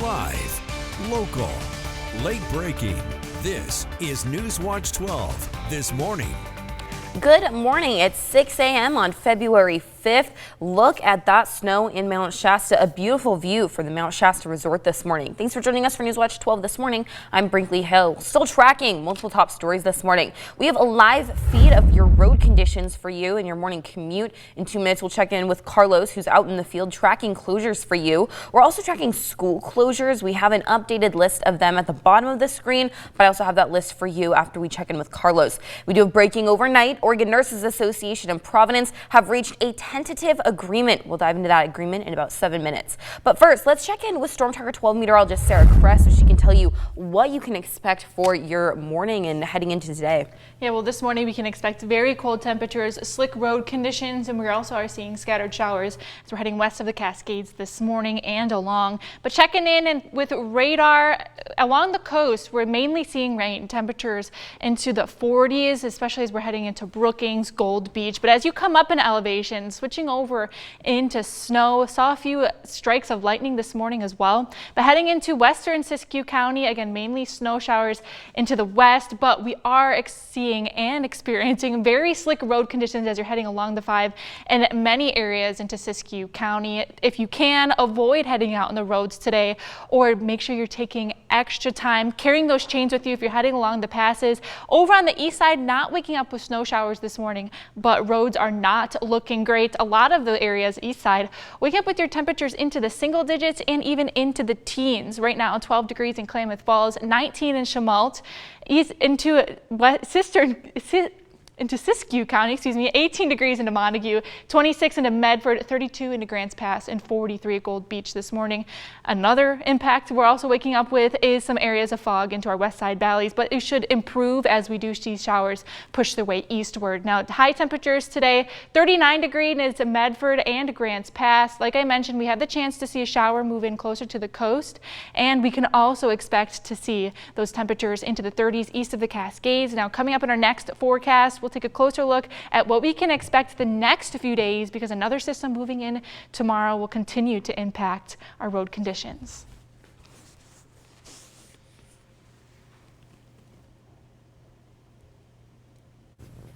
Live, local, late breaking. This is NewsWatch 12 this morning. Good morning. It's 6 a.m. on February 5th. Look at that snow in Mount Shasta. A beautiful view for the Mount Shasta Resort this morning. Thanks for joining us for NewsWatch 12 this morning. I'm Brinkley Hill. Still tracking multiple top stories this morning. We have a live feed of your road conditions for you in your morning commute. In 2 minutes, we'll check in with Carlos, who's out in the field tracking closures for you. We're also tracking school closures. We have an updated list of them at the bottom of the screen, but I also have that list for you after we check in with Carlos. We do have breaking overnight. Oregon Nurses Association and Providence have reached a tentative agreement. We'll dive into that agreement in about 7 minutes. But first, let's check in with Storm Tracker 12 meteorologist Sarah Kress so she can tell you what you can expect for your morning and heading into today. Yeah, well, this morning we can expect very cold temperatures, slick road conditions, and we also are seeing scattered showers as we're heading west of the Cascades this morning and along. But checking in and with radar along the coast, we're mainly seeing rain temperatures into the 40s, especially as we're heading into Brookings, Gold Beach. But as you come up in elevation, switching over into snow, saw a few strikes of lightning this morning as well. But heading into western Siskiyou County, again, mainly snow showers into the west, but we are seeing and experiencing very slick road conditions as you're heading along the 5 in many areas into Siskiyou County. If you can, avoid heading out on the roads today, or make sure you're taking extra time carrying those chains with you if you're heading along the passes. Over on the east side, not waking up with snow showers this morning, but roads are not looking great. A lot of the areas east side wake up with your temperatures into the single digits and even into the teens. Right now, 12 degrees in Klamath Falls, 19 in Chemult, east into Siskiyou County, 18 degrees into Montague, 26 into Medford, 32 into Grants Pass, and 43 at Gold Beach this morning. Another impact we're also waking up with is some areas of fog into our west side valleys, but it should improve as we do see showers push their way eastward. Now, high temperatures today, 39 degrees into Medford and Grants Pass. Like I mentioned, we have the chance to see a shower move in closer to the coast, and we can also expect to see those temperatures into the 30s east of the Cascades. Now, coming up in our next forecast, we'll take a closer look at what we can expect the next few days, because another system moving in tomorrow will continue to impact our road conditions.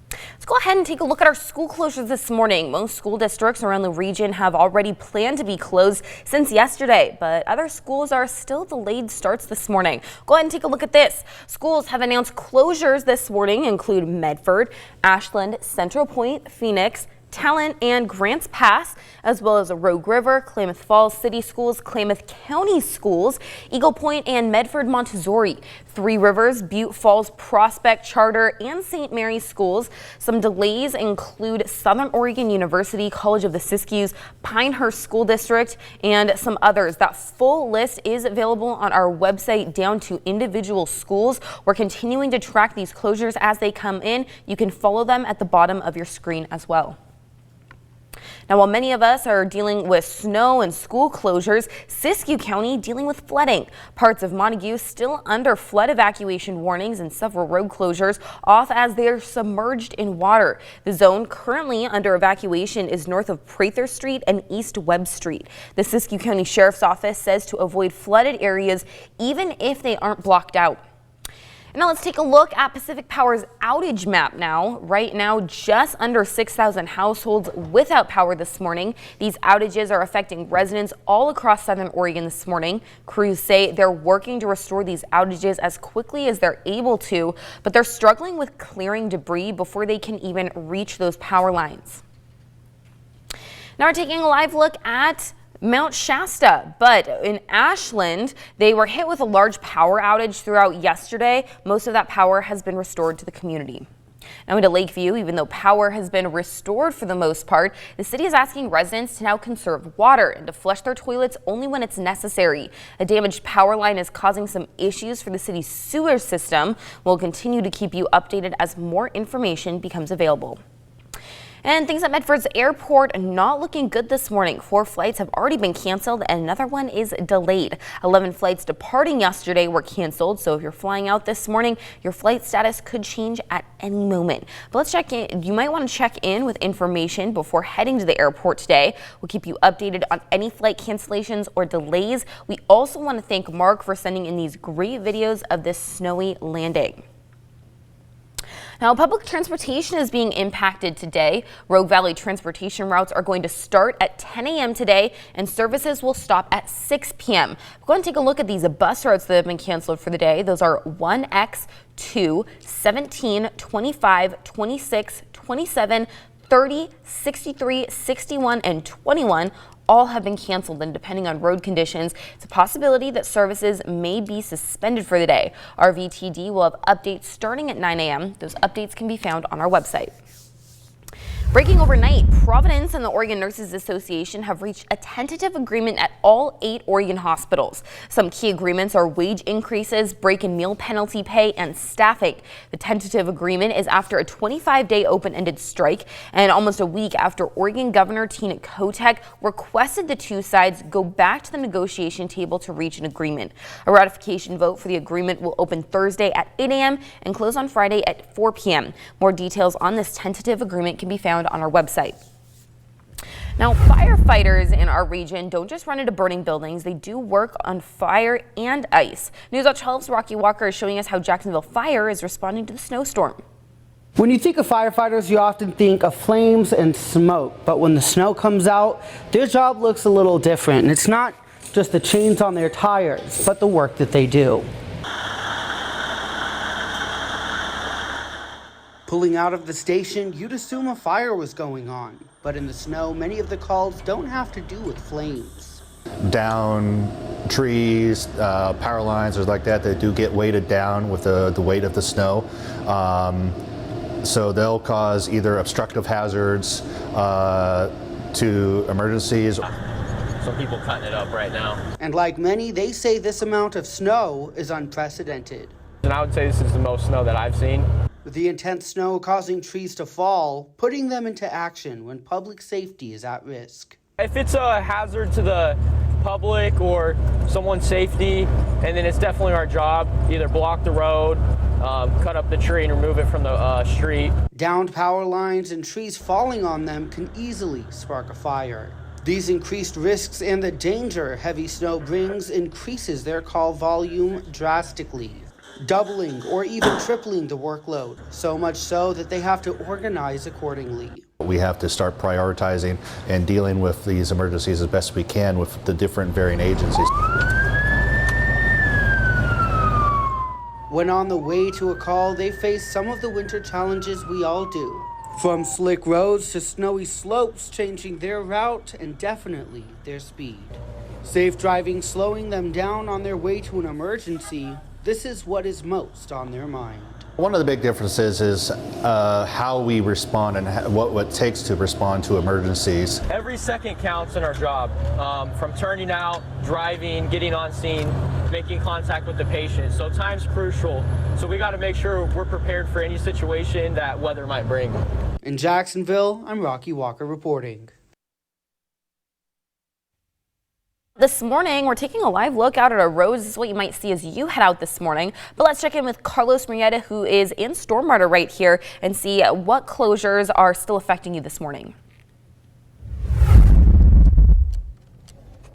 Let's go ahead and take a look at our school closures this morning. Most school districts around the region have already planned to be closed since yesterday, but other schools are still delayed starts this morning. Go ahead and take a look at this. Schools have announced closures this morning include Medford, Ashland, Central Point, Phoenix, Talent, and Grants Pass, as well as Rogue River, Klamath Falls City Schools, Klamath County Schools, Eagle Point, and Medford Montessori. Three Rivers, Butte Falls, Prospect Charter, and St. Mary's Schools. Some delays include Southern Oregon University, College of the Siskiyous, Pinehurst School District, and some others. That full list is available on our website down to individual schools. We're continuing to track these closures as they come in. You can follow them at the bottom of your screen as well. Now, while many of us are dealing with snow and school closures, Siskiyou County dealing with flooding. Parts of Montague still under flood evacuation warnings and several road closures off as they are submerged in water. The zone currently under evacuation is north of Prather Street and East Webb Street. The Siskiyou County Sheriff's Office says to avoid flooded areas even if they aren't blocked out. Now let's take a look at Pacific Power's outage map now. Right now, just under 6,000 households without power this morning. These outages are affecting residents all across Southern Oregon this morning. Crews say they're working to restore these outages as quickly as they're able to, but they're struggling with clearing debris before they can even reach those power lines. Now we're taking a live look at Mount Shasta, but in Ashland, they were hit with a large power outage throughout yesterday. Most of that power has been restored to the community. Now into Lakeview, even though power has been restored for the most part, the city is asking residents to now conserve water and to flush their toilets only when it's necessary. A damaged power line is causing some issues for the city's sewer system. We'll continue to keep you updated as more information becomes available. And things at Medford's airport not looking good this morning. 4 flights have already been canceled and another one is delayed. 11 flights departing yesterday were canceled, so if you're flying out this morning, your flight status could change at any moment. But let's check in. You might want to check in with information before heading to the airport today. We'll keep you updated on any flight cancellations or delays. We also want to thank Mark for sending in these great videos of this snowy landing. Now, public transportation is being impacted today. Rogue Valley transportation routes are going to start at 10 a.m. today, and services will stop at 6 p.m. We're going to take a look at these bus routes that have been canceled for the day. Those are 1X, 2, 17, 25, 26, 27, 30, 63, 61, and 21. All have been canceled, and depending on road conditions, it's a possibility that services may be suspended for the day. Our VTD will have updates starting at 9 a.m. Those updates can be found on our website. Breaking overnight, Providence and the Oregon Nurses Association have reached a tentative agreement at all 8 Oregon hospitals. Some key agreements are wage increases, break and meal penalty pay, and staffing. The tentative agreement is after a 25-day open-ended strike and almost a week after Oregon Governor Tina Kotek requested the two sides go back to the negotiation table to reach an agreement. A ratification vote for the agreement will open Thursday at 8 a.m. and close on Friday at 4 p.m. More details on this tentative agreement can be found on our website. Now, firefighters in our region don't just run into burning buildings, they do work on fire and ice. NewsWatch 12's Rocky Walker is showing us how Jacksonville Fire is responding to the snowstorm. When you think of firefighters, you often think of flames and smoke, but when the snow comes out, their job looks a little different. And it's not just the chains on their tires, but the work that they do. Pulling out of the station, you'd assume a fire was going on. But in the snow, many of the calls don't have to do with flames. Down trees, power lines, or like that, they do get weighted down with the weight of the snow. So they'll cause either obstructive hazards to emergencies. Some people cutting it up right now. And like many, they say this amount of snow is unprecedented. And I would say this is the most snow that I've seen. With the intense snow causing trees to fall, putting them into action when public safety is at risk. If it's a hazard to the public or someone's safety, and then it's definitely our job, either block the road, cut up the tree and remove it from the street. Downed power lines and trees falling on them can easily spark a fire. These increased risks and the danger heavy snow brings increases their call volume drastically, doubling or even tripling the workload, so much so that they have to organize accordingly. We have to start prioritizing and dealing with these emergencies as best we can with the different varying agencies. When on the way to a call, they face some of the winter challenges we all do. From slick roads to snowy slopes, changing their route and definitely their speed. Safe driving slowing them down on their way to an emergency. This is what is most on their mind. One of the big differences is how we respond and what it takes to respond to emergencies. Every second counts in our job, from turning out, driving, getting on scene, making contact with the patient. So time's crucial. So we got to make sure we're prepared for any situation that weather might bring. In Jacksonville, I'm Rocky Walker reporting. This morning, we're taking a live look out at our roads. This is what you might see as you head out this morning. But let's check in with Carlos Murrieta, who is in Stormwater right here, and see what closures are still affecting you this morning.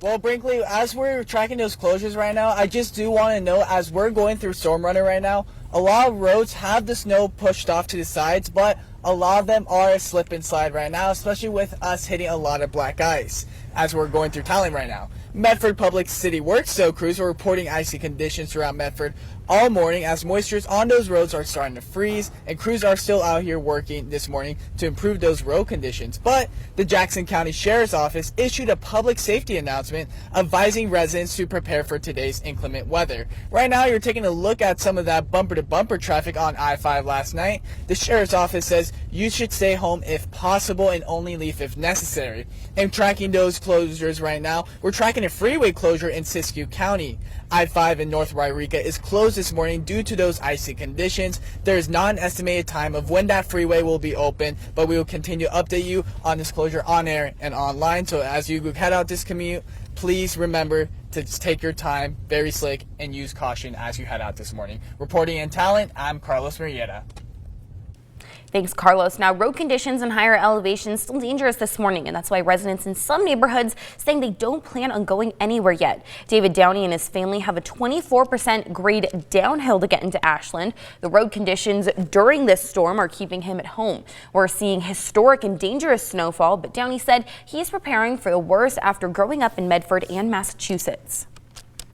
Well, Brinkley, as we're tracking those closures right now, I just do want to know, as we're going through Stormwater right now, a lot of roads have the snow pushed off to the sides, but a lot of them are a slip and slide right now, especially with us hitting a lot of black ice as we're going through tiling right now. Medford Public City Works Snow crews are reporting icy conditions throughout Medford all morning as moistures on those roads are starting to freeze, and crews are still out here working this morning to improve those road conditions. But the Jackson County Sheriff's Office issued a public safety announcement advising residents to prepare for today's inclement weather. Right now, you're taking a look at some of that bumper-to-bumper traffic on I-5 last night. The Sheriff's Office says you should stay home if possible and only leave if necessary. And tracking those closures right now, we're tracking a freeway closure in Siskiyou County. I-5 in North Wairika is closed closed this morning due to those icy conditions. There is not an estimated time of when that freeway will be open, but we will continue to update you on this closure on air and online. So as you head out this commute, please remember to just take your time, very slick, and use caution as you head out this morning. Reporting in Talent, I'm Carlos Murrieta. Thanks, Carlos. Now, road conditions and higher elevations still dangerous this morning, and that's why residents in some neighborhoods saying they don't plan on going anywhere yet. David Downey and his family have a 24% grade downhill to get into Ashland. The road conditions during this storm are keeping him at home. We're seeing historic and dangerous snowfall, but Downey said he's preparing for the worst after growing up in Medford and Massachusetts.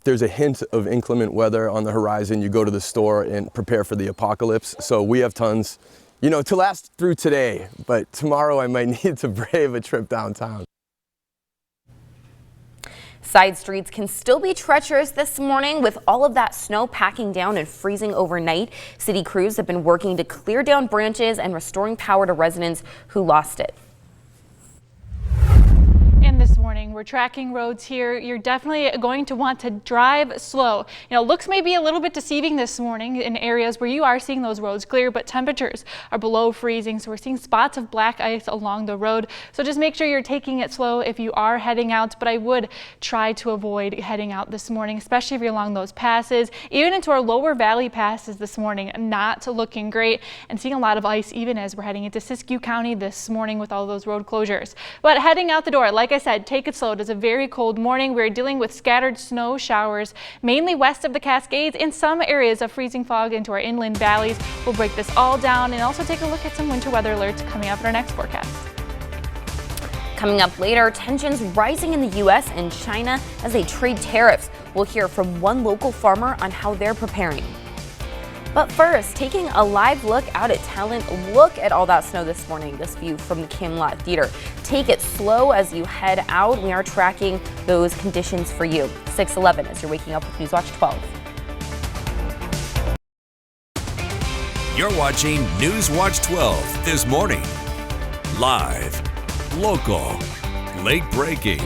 There's a hint of inclement weather on the horizon. You go to the store and prepare for the apocalypse. So we have tons, to last through today, but tomorrow I might need to brave a trip downtown. Side streets can still be treacherous this morning with all of that snow packing down and freezing overnight. City crews have been working to clear down branches and restoring power to residents who lost it. This morning, we're tracking roads here. You're definitely going to want to drive slow. Looks may be a little bit deceiving this morning in areas where you are seeing those roads clear, but temperatures are below freezing. So we're seeing spots of black ice along the road. So just make sure you're taking it slow if you are heading out. But I would try to avoid heading out this morning, especially if you're along those passes. Even into our lower valley passes this morning, not looking great, and seeing a lot of ice even as we're heading into Siskiyou County this morning with all those road closures. But heading out the door, like I said, take it slow. It is a very cold morning. We're dealing with scattered snow showers, mainly west of the Cascades, and some areas of freezing fog into our inland valleys. We'll break this all down and also take a look at some winter weather alerts coming up in our next forecast. Coming up later, tensions rising in the U.S. and China as they trade tariffs. We'll hear from one local farmer on how they're preparing. But first, taking a live look out at Talent, look at all that snow this morning. This view from the Camelot Theater. Take it slow as you head out. We are tracking those conditions for you. 6:11 as you're waking up with NewsWatch 12. You're watching NewsWatch 12 this morning. Live, local, late breaking.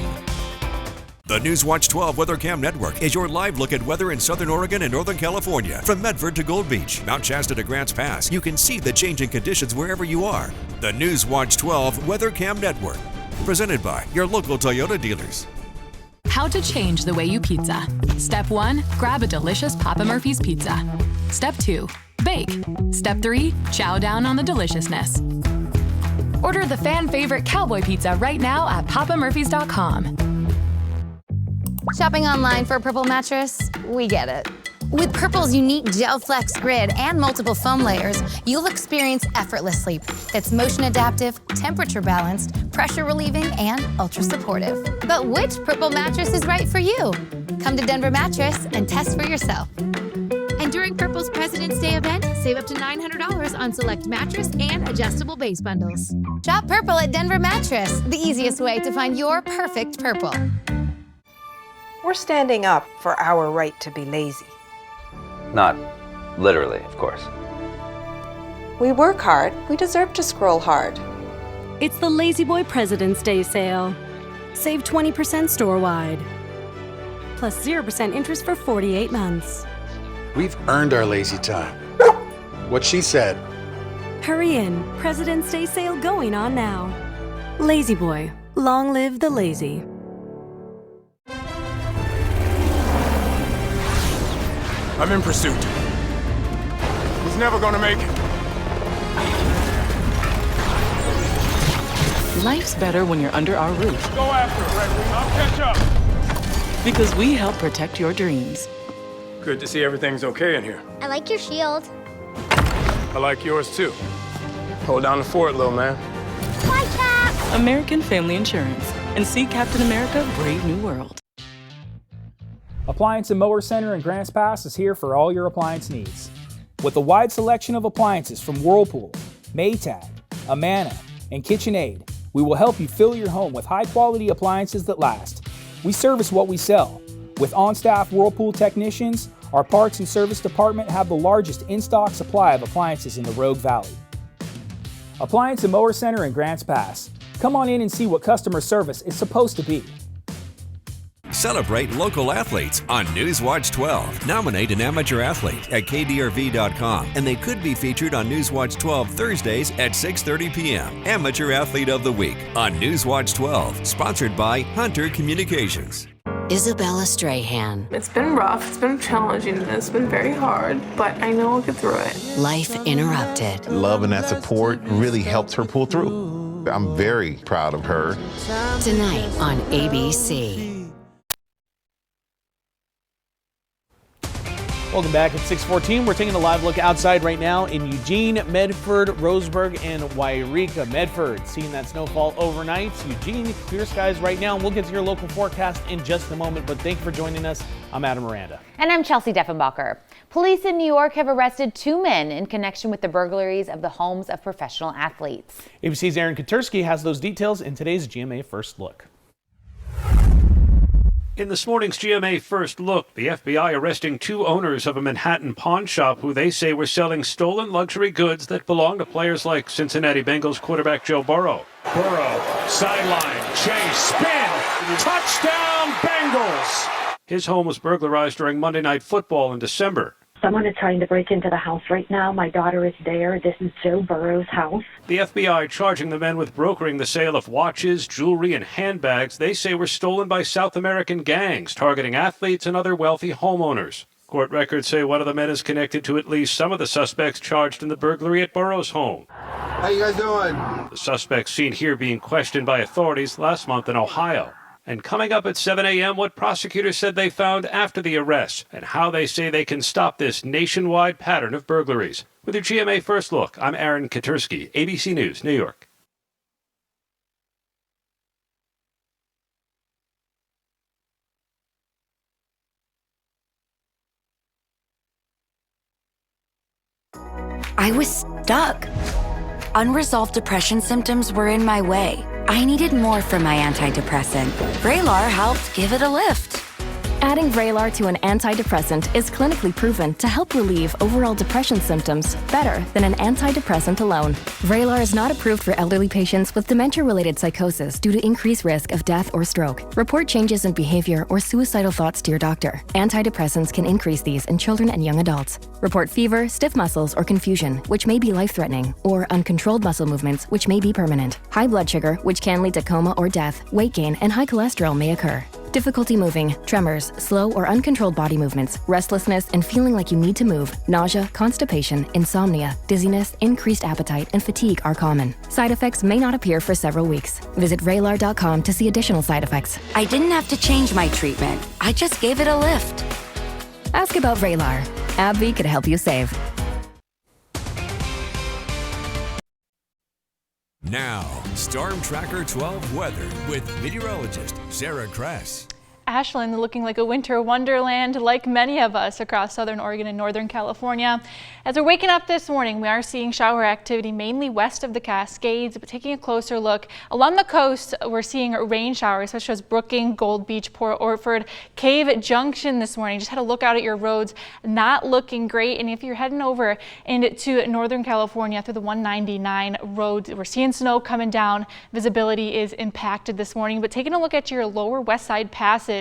The NewsWatch 12 WeatherCam Network is your live look at weather in Southern Oregon and Northern California. From Medford to Gold Beach, Mount Shasta to Grants Pass, you can see the changing conditions wherever you are. The NewsWatch 12 WeatherCam Network, presented by your local Toyota dealers. How to change the way you pizza. Step 1, grab a delicious Papa Murphy's pizza. Step 2, bake. Step 3, chow down on the deliciousness. Order the fan favorite cowboy pizza right now at papamurphys.com. Shopping online for a Purple mattress? We get it. With Purple's unique Gel Flex grid and multiple foam layers, you'll experience effortless sleep that's motion adaptive, temperature balanced, pressure relieving, and ultra supportive. But which Purple mattress is right for you? Come to Denver Mattress and test for yourself. And during Purple's President's Day event, save up to $900 on select mattress and adjustable base bundles. Shop Purple at Denver Mattress, the easiest way to find your perfect Purple. We're standing up for our right to be lazy. Not literally, of course. We work hard, we deserve to scroll hard. It's the Lazy Boy President's Day sale. Save 20% store-wide. Plus 0% interest for 48 months. We've earned our lazy time. What she said. Hurry in. President's Day sale going on now. Lazy Boy. Long live the lazy. I'm in pursuit. He's never gonna make it. Life's better when you're under our roof. Go after it, Red Wing. I'll catch up. Because we help protect your dreams. Good to see everything's okay in here. I like your shield. I like yours too. Hold down the fort, little man. Bye, Cap! American Family Insurance. And see Captain America: Brave New World. Appliance and Mower Center in Grants Pass is here for all your appliance needs. With a wide selection of appliances from Whirlpool, Maytag, Amana, and KitchenAid, we will help you fill your home with high-quality appliances that last. We service what we sell. With on-staff Whirlpool technicians, our parts and service department have the largest in-stock supply of appliances in the Rogue Valley. Appliance and Mower Center in Grants Pass. Come on in and see what customer service is supposed to be. Celebrate local athletes on NewsWatch 12. Nominate an amateur athlete at kdrv.com, and they could be featured on NewsWatch 12 Thursdays at 6:30 p.m. Amateur Athlete of the Week on NewsWatch 12, sponsored by Hunter Communications. Isabella Strahan. It's been rough, it's been challenging, and it's been very hard, but I know I'll get through it. Life Interrupted. Love and that support really helped her pull through. I'm very proud of her. Tonight on ABC. Welcome back at 6:14. We're taking a live look outside right now in Eugene, Medford, Roseburg, and Wairika. Medford seeing that snowfall overnight. Eugene, clear skies right now. We'll get to your local forecast in just a moment, but thank you for joining us. I'm Adam Miranda. And I'm Chelsea Deffenbacher. Police in New York have arrested 2 men in connection with the burglaries of the homes of professional athletes. ABC's Aaron Katursky has those details in today's GMA First Look. In this morning's GMA First Look, the FBI arresting 2 owners of a Manhattan pawn shop who they say were selling stolen luxury goods that belong to players like Cincinnati Bengals quarterback Joe Burrow. Burrow, sideline, chase, spin, touchdown Bengals! His home was burglarized during Monday Night Football in December. Someone is trying to break into the house right now. My daughter is there. This is Joe Burrow's house. The FBI charging the men with brokering the sale of watches, jewelry, and handbags they say were stolen by South American gangs targeting athletes and other wealthy homeowners. Court records say one of the men is connected to at least some of the suspects charged in the burglary at Burrow's home. How you guys doing? The suspects seen here being questioned by authorities last month in Ohio. And coming up at 7 a.m., what prosecutors said they found after the arrests and how they say they can stop this nationwide pattern of burglaries. With your GMA First Look, I'm Aaron Katursky, ABC News, New York. I was stuck. Unresolved depression symptoms were in my way. I needed more from my antidepressant. Vraylar helped give it a lift. Adding Vraylar to an antidepressant is clinically proven to help relieve overall depression symptoms better than an antidepressant alone. Vraylar is not approved for elderly patients with dementia-related psychosis due to increased risk of death or stroke. Report changes in behavior or suicidal thoughts to your doctor. Antidepressants can increase these in children and young adults. Report fever, stiff muscles, or confusion, which may be life-threatening, or uncontrolled muscle movements, which may be permanent. High blood sugar, which can lead to coma or death, weight gain, and high cholesterol may occur. Difficulty moving, tremors, slow or uncontrolled body movements, restlessness and feeling like you need to move, nausea, constipation, insomnia, dizziness, increased appetite, and fatigue are common. Side effects may not appear for several weeks. Visit Vraylar.com to see additional side effects. I didn't have to change my treatment. I just gave it a lift. Ask about Vraylar. AbbVie could help you save. Now, Storm Tracker 12 weather with meteorologist Sarah Kress. Ashland looking like a winter wonderland like many of us across southern Oregon and northern California. As we're waking up this morning, we are seeing shower activity mainly west of the Cascades, but taking a closer look along the coast, we're seeing rain showers such as Brookings, Gold Beach, Port Orford, Cave Junction this morning. Just had a look out at your roads, not looking great. And if you're heading over into northern California through the 199 roads, we're seeing snow coming down. Visibility is impacted this morning, but taking a look at your lower west side passes,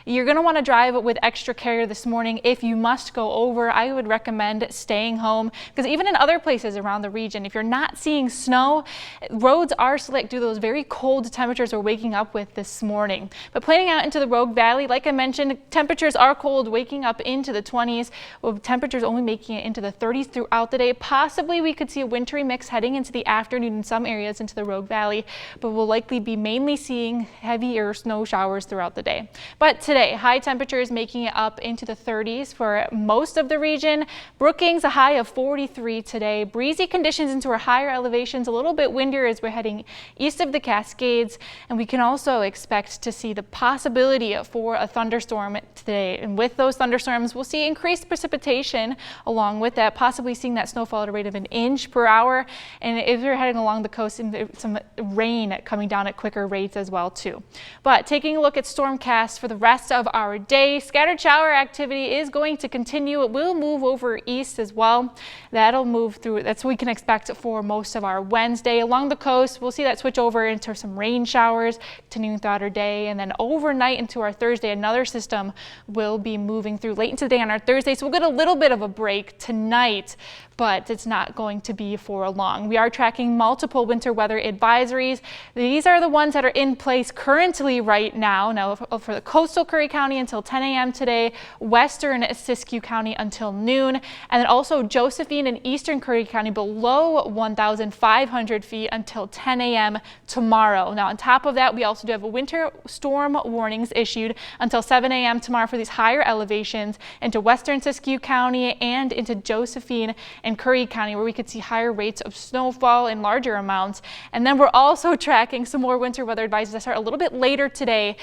you're going to want to drive with extra care this morning. If you must go over, I would recommend staying home, because even in other places around the region, if you're not seeing snow, roads are slick due to those very cold temperatures we're waking up with this morning. But planning out into the Rogue Valley, like I mentioned, temperatures are cold, waking up into the 20s, with temperatures only making it into the 30s throughout the day. Possibly we could see a wintry mix heading into the afternoon in some areas into the Rogue Valley, but we'll likely be mainly seeing heavier snow showers throughout the day. But today, high temperatures making it up into the 30s for most of the region. Brookings, a high of 43 today. Breezy conditions into our higher elevations, a little bit windier as we're heading east of the Cascades. And we can also expect to see the possibility for a thunderstorm today. And with those thunderstorms, we'll see increased precipitation along with that, possibly seeing that snowfall at a rate of 1 inch per hour. And if you're heading along the coast, some rain coming down at quicker rates as well too. But taking a look at Stormcast forecast for the rest of our day. Scattered shower activity is going to continue. It will move over east as well. That'll move through. That's what we can expect for most of our Wednesday. Along the coast, we'll see that switch over into some rain showers continuing throughout our day. And then overnight into our Thursday, another system will be moving through late into the day on our Thursday. So we'll get a little bit of a break tonight, but it's not going to be for long. We are tracking multiple winter weather advisories. These are the ones that are in place currently right now. Now for the coastal Curry County until 10 a.m. today, western Siskiyou County until noon, and then also Josephine and eastern Curry County below 1,500 feet until 10 a.m. tomorrow. Now on top of that, we also do have a winter storm warnings issued until 7 a.m. tomorrow for these higher elevations into western Siskiyou County and into Josephine and Curry County, where we could see higher rates of snowfall in larger amounts. And then we're also tracking some more winter weather advisories that start a little bit later today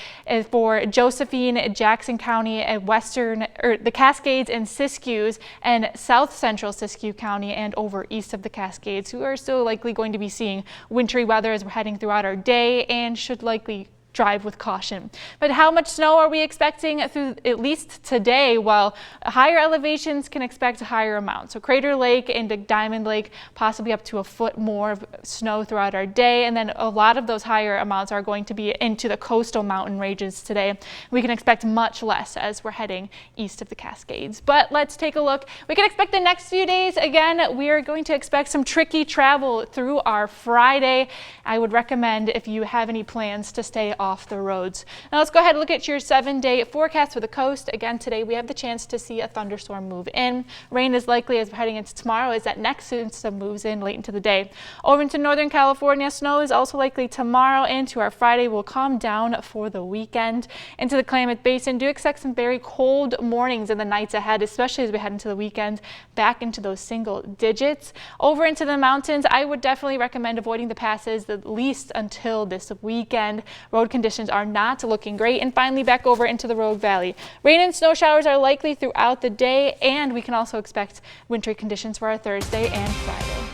for Josephine, Jackson County, and the Cascades and Siskiyous, and south central Siskiyou County and over east of the Cascades, who are still likely going to be seeing wintry weather as we're heading throughout our day and should likely drive with caution. But how much snow are we expecting through at least today? Well, higher elevations can expect a higher amount. So Crater Lake and Diamond Lake, possibly up to a foot more of snow throughout our day. And then a lot of those higher amounts are going to be into the coastal mountain ranges today. We can expect much less as we're heading east of the Cascades. But let's take a look. We can expect the next few days, again, we are going to expect some tricky travel through our Friday. I would recommend, if you have any plans, to stay off the roads. Now let's go ahead and look at your 7-day forecast for the coast. Again, today we have the chance to see a thunderstorm move in. Rain is likely as we're heading into tomorrow as that next system moves in late into the day. Over into Northern California, snow is also likely tomorrow, and to our Friday will calm down for the weekend. Into the Klamath Basin, do expect some very cold mornings and the nights ahead, especially as we head into the weekend, back into those single digits. Over into the mountains, I would definitely recommend avoiding the passes at least until this weekend. Road conditions are not looking great. And finally, back over into the Rogue Valley. Rain and snow showers are likely throughout the day, and we can also expect wintry conditions for our Thursday and Friday.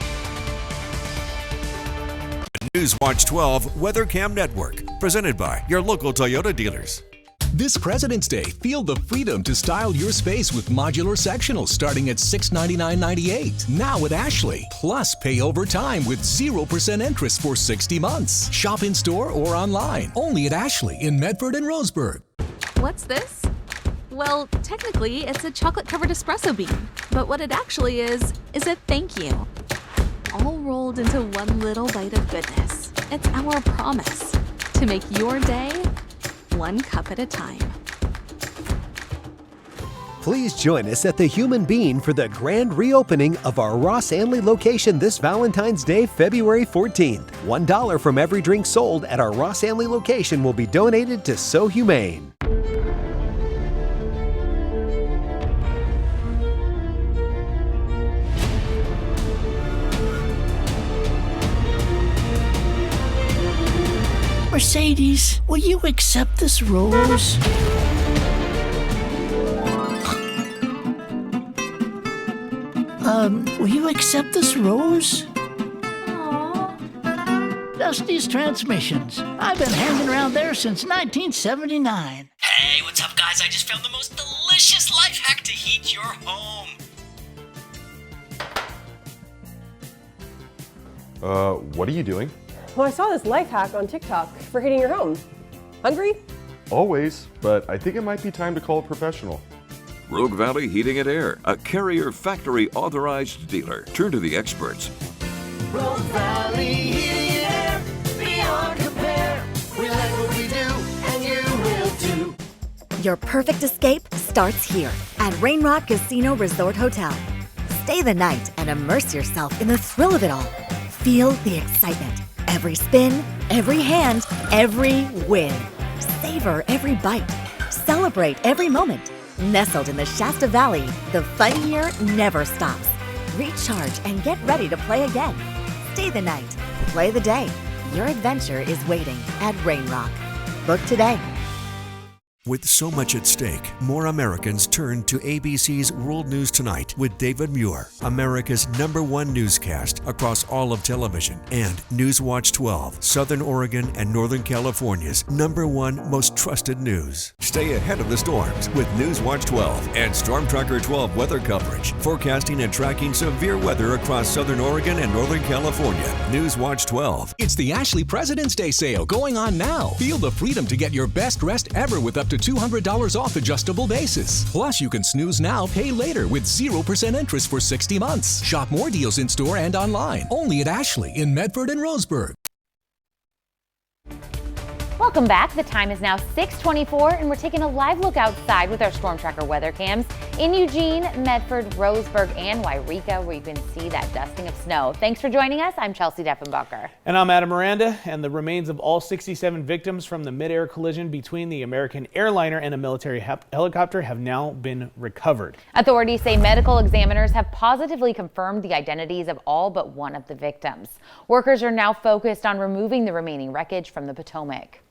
NewsWatch 12 Weather Cam Network, presented by your local Toyota dealers. This President's Day, feel the freedom to style your space with modular sectionals starting at $699.98. Now at Ashley. Plus, pay over time with 0% interest for 60 months. Shop in store or online. Only at Ashley in Medford and Roseburg. What's this? Well, technically, it's a chocolate-covered espresso bean. But what it actually is a thank you. All rolled into one little bite of goodness. It's our promise to make your day one cup at a time. Please join us at the Human Bean for the grand reopening of our Ross Anley location this Valentine's Day, February 14th. $1 from every drink sold at our Ross Anley location will be donated to So Humane. Mercedes, will you accept this rose? Will you accept this rose? Aww. Dusty's Transmissions. I've been hanging around there since 1979. Hey, what's up, guys? I just found the most delicious life hack to heat your home. What are you doing? Well, I saw this life hack on TikTok for heating your home. Hungry? Always, but I think it might be time to call a professional. Rogue Valley Heating and Air, a Carrier factory authorized dealer. Turn to the experts. Rogue Valley Heating and Air, beyond compare. We like what we do, and you will too. Your perfect escape starts here at Rain Rock Casino Resort Hotel. Stay the night and immerse yourself in the thrill of it all. Feel the excitement. Every spin, every hand, every win. Savor every bite. Celebrate every moment. Nestled in the Shasta Valley, the fun here never stops. Recharge and get ready to play again. Stay the night. Play the day. Your adventure is waiting at Rain Rock. Book today. With so much at stake, more Americans turn to ABC's World News Tonight with David Muir, America's #1 newscast across all of television, and NewsWatch 12, Southern Oregon and Northern California's #1 most trusted news. Stay ahead of the storms with NewsWatch 12 and Storm Tracker 12 weather coverage, forecasting and tracking severe weather across Southern Oregon and Northern California. NewsWatch 12. It's the Ashley President's Day sale going on now. Feel the freedom to get your best rest ever with up to $200 off adjustable basis. Plus, you can snooze now, pay later with 0% interest for 60 months. Shop more deals in store and online. Only at Ashley in Medford and Roseburg. Welcome back. The time is now 6:24 and we're taking a live look outside with our Storm Tracker weather cams in Eugene, Medford, Roseburg, and Wairika, where you can see that dusting of snow. Thanks for joining us. I'm Chelsea Deffenbacher. And I'm Adam Miranda, and the remains of all 67 victims from the mid-air collision between the American airliner and a military helicopter have now been recovered. Authorities say medical examiners have positively confirmed the identities of all but one of the victims. Workers are now focused on removing the remaining wreckage from the Potomac.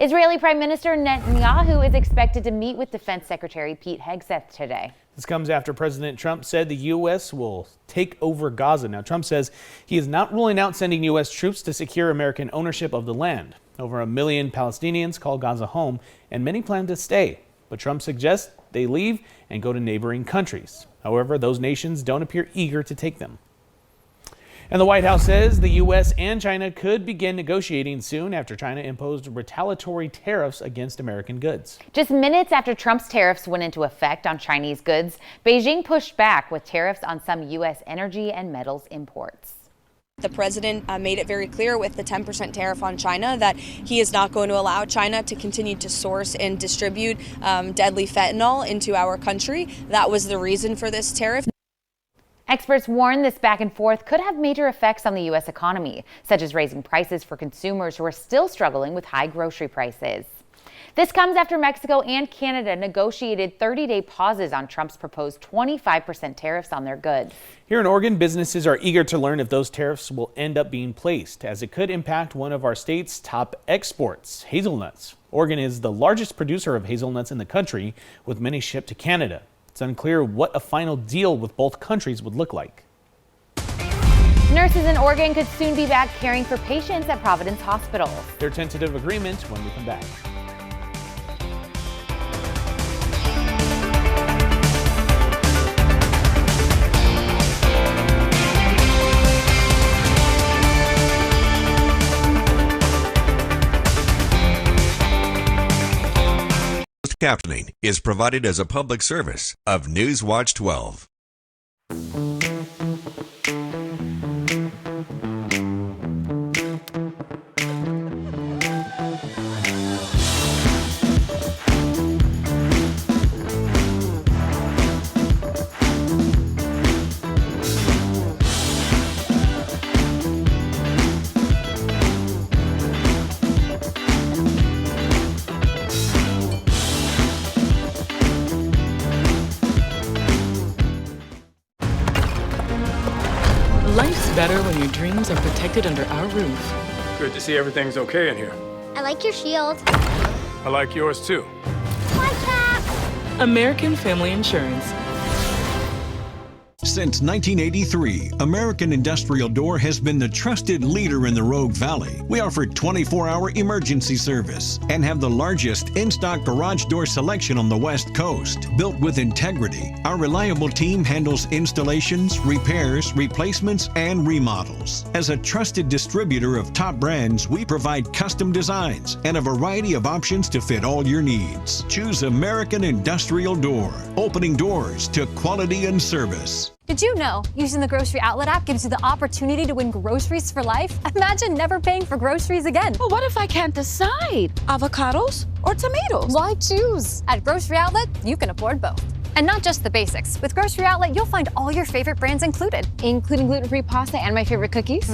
Israeli Prime Minister Netanyahu is expected to meet with Defense Secretary Pete Hegseth today. This comes after President Trump said the U.S. will take over Gaza. Now, Trump says he is not ruling out sending U.S. troops to secure American ownership of the land. Over 1 million Palestinians call Gaza home, and many plan to stay. But Trump suggests they leave and go to neighboring countries. However, those nations don't appear eager to take them. And the White House says the U.S. and China could begin negotiating soon after China imposed retaliatory tariffs against American goods. Just minutes after Trump's tariffs went into effect on Chinese goods, Beijing pushed back with tariffs on some U.S. energy and metals imports. The president made it very clear with the 10% tariff on China that he is not going to allow China to continue to source and distribute deadly fentanyl into our country. That was the reason for this tariff. Experts warn this back and forth could have major effects on the U.S. economy, such as raising prices for consumers who are still struggling with high grocery prices. This comes after Mexico and Canada negotiated 30-day pauses on Trump's proposed 25% tariffs on their goods. Here in Oregon, businesses are eager to learn if those tariffs will end up being placed, as it could impact one of our state's top exports, hazelnuts. Oregon is the largest producer of hazelnuts in the country, with many shipped to Canada. It's unclear what a final deal with both countries would look like. Nurses in Oregon could soon be back caring for patients at Providence Hospital. Their tentative agreement when we come back. Captioning is provided as a public service of NewsWatch 12. Life's better when your dreams are protected under our roof. Good to see everything's okay in here. I like your shield. I like yours too. My cap! American Family Insurance. Since 1983, American Industrial Door has been the trusted leader in the Rogue Valley. We offer 24-hour emergency service and have the largest in-stock garage door selection on the West Coast. Built with integrity, our reliable team handles installations, repairs, replacements, and remodels. As a trusted distributor of top brands, we provide custom designs and a variety of options to fit all your needs. Choose American Industrial Door, opening doors to quality and service. Did you know using the Grocery Outlet app gives you the opportunity to win groceries for life? Imagine never paying for groceries again. Well, what if I can't decide? Avocados or tomatoes? Why choose? At Grocery Outlet, you can afford both. And not just the basics. With Grocery Outlet, you'll find all your favorite brands included. Including gluten-free pasta and my favorite cookies.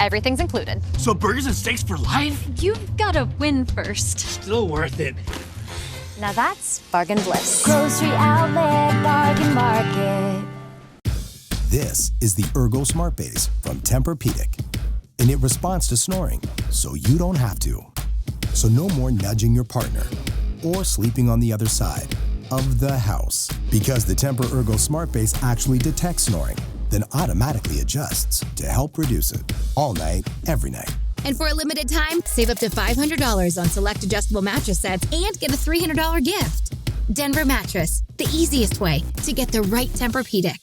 Everything's included. So burgers and steaks for life? You've got to win first. Still worth it. Now that's bargain bliss. Grocery Outlet Bargain Market. This is the Ergo Smart Base from Tempur-Pedic, and it responds to snoring, so you don't have to. So no more nudging your partner. or sleeping on the other side of the house. Because the Temper Ergo Smart Base actually detects snoring, then automatically adjusts to help reduce it. All night, every night. And for a limited time, save up to $500 on select adjustable mattress sets and get a $300 gift. Denver Mattress, the easiest way to get the right Tempur-Pedic.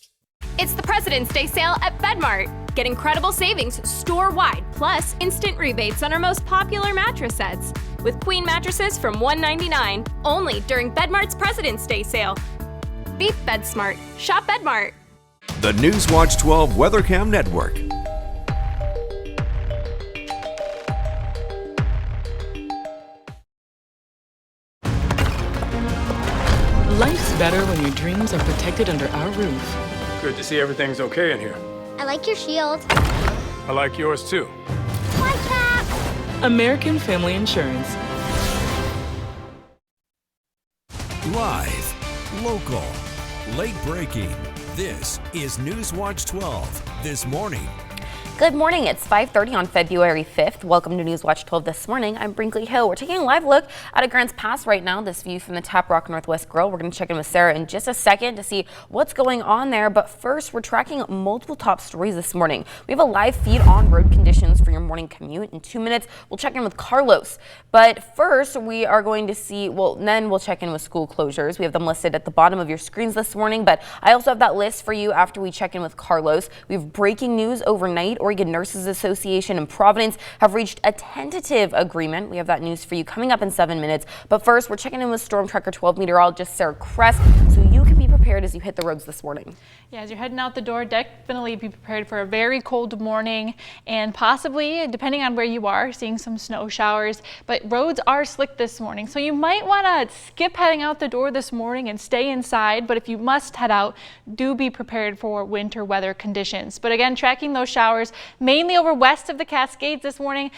It's the President's Day sale at Bedmart. Get incredible savings store-wide, plus instant rebates on our most popular mattress sets. With queen mattresses from $199, only during Bedmart's President's Day sale. Beat BedSmart. Shop Bedmart. The NewsWatch 12 WeatherCam Network. Life's better when your dreams are protected under our roof. Good to see everything's okay in here. I like your shield. I like yours too. Like that. American Family Insurance. Live, local, late breaking. This is NewsWatch 12 this morning. Good morning. It's 5:30 on February 5th. Welcome to NewsWatch 12 this morning. I'm Brinkley Hill. We're taking a live look out of Grants Pass right now. This view from the Tap Rock Northwest Grill. We're going to check in with Sarah in just a second to see what's going on there. But first, we're tracking multiple top stories this morning. We have a live feed on road conditions for your morning commute. In 2 minutes, we'll check in with Carlos. But first, we are going to see, then we'll check in with school closures. We have them listed at the bottom of your screens this morning. But I also have that list for you after we check in with Carlos. We have breaking news overnight. Oregon Nurses Association and Providence have reached a tentative agreement. We have that news for you coming up in 7 minutes. But first, we're checking in with Storm Tracker 12 meteorologist Sarah Kress so you can be prepared as you hit the roads this morning. Yeah, as you're heading out the door, definitely be prepared for a very cold morning and possibly, depending on where you are, seeing some snow showers. But roads are slick this morning, so you might want to skip heading out the door this morning and stay inside. But if you must head out, do be prepared for winter weather conditions. But again, tracking those showers mainly over west of the Cascades this morning,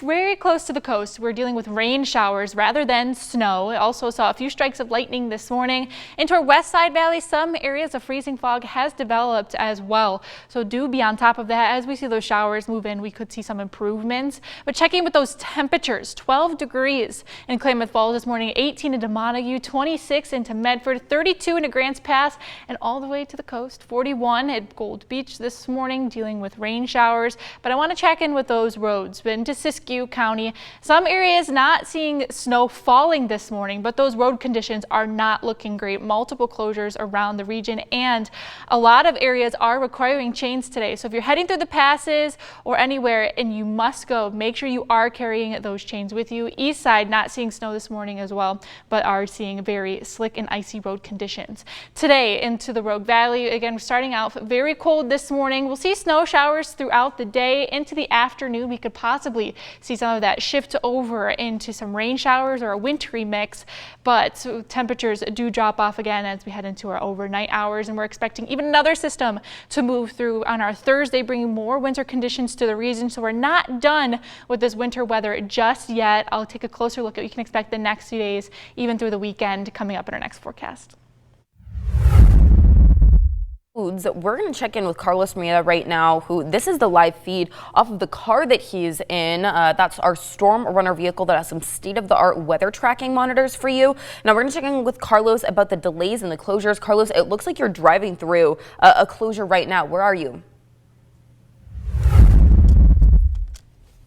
very close to the coast. We're dealing with rain showers rather than snow. I also saw a few strikes of lightning this morning. Into our west side valley, some areas of freezing fog has developed as well. So do be on top of that. As we see those showers move in, we could see some improvements. But checking with those temperatures, 12 degrees in Klamath Falls this morning, 18 into Montague, 26 into Medford, 32 into Grants Pass, and all the way to the coast, 41 at Gold Beach this morning, dealing with rain showers. But I want to check in with those roads. Been to Siskiyou County. Some areas not seeing snow falling this morning, but those road conditions are not looking great. Multiple closures around the region, and a lot of areas are requiring chains today. So if you're heading through the passes or anywhere and you must go, make sure you are carrying those chains with you. East side not seeing snow this morning as well, but are seeing very slick and icy road conditions. Today into the Rogue Valley, again, starting out very cold this morning. We'll see snow showers throughout the day. Into the afternoon, we could possibly see some of that shift over into some rain showers or a wintry mix, but temperatures do drop off again as we head into our overnight hours, and we're expecting even another system to move through on our Thursday, bringing more winter conditions to the region. So we're not done with this winter weather just yet. I'll take a closer look at what you can expect the next few days, even through the weekend, coming up in our next forecast. We're going to check in with Carlos Murrieta right now, who this is the live feed off of the car that he's in. That's our Storm Runner vehicle that has some state-of-the-art weather tracking monitors for you. Now we're going to check in with Carlos about the delays and the closures. Carlos, it looks like you're driving through a closure right now. Where are you?